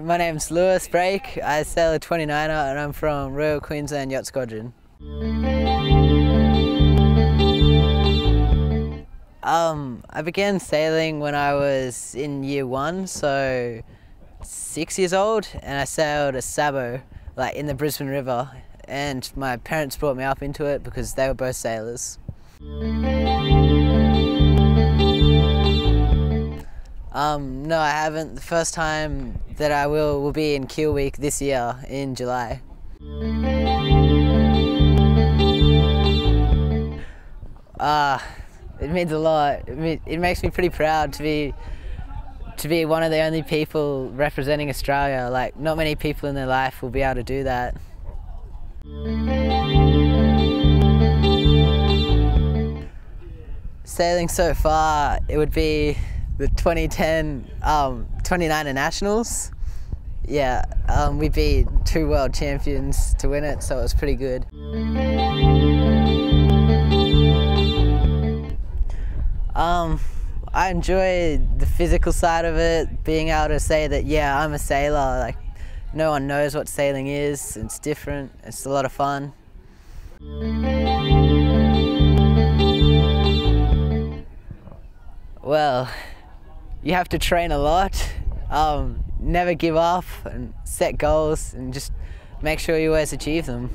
my name's Lewis Brake. I sail a 29er and I'm from Royal Queensland Yacht Squadron. I began sailing when I was in year 1, so 6 years old, and I sailed a Sabo, like in the Brisbane River, and my parents brought me up into it because they were both sailors. No, I haven't. The first time that I will be in Kiel Week this year in July. It means a lot. It makes me pretty proud to be one of the only people representing Australia. Like, not many people in their life will be able to do that. Sailing so far, it would be the 2010 29er Nationals. Yeah, we beat 2 world champions to win it, so it was pretty good. I enjoy the physical side of it, being able to say that, yeah, I'm a sailor. Like, no one knows what sailing is. It's different. It's a lot of fun. Well, you have to train a lot, never give up, and set goals, and just make sure you always achieve them.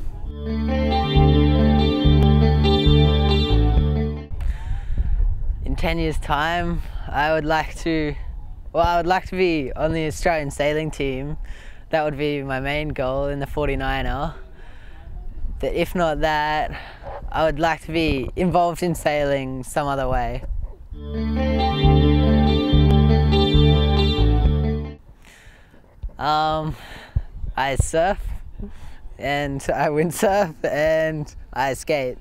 In 10 years' time, I would like to be on the Australian sailing team. That would be my main goal in the 49er. But if not that, I would like to be involved in sailing some other way. I surf, and I windsurf, and I skate.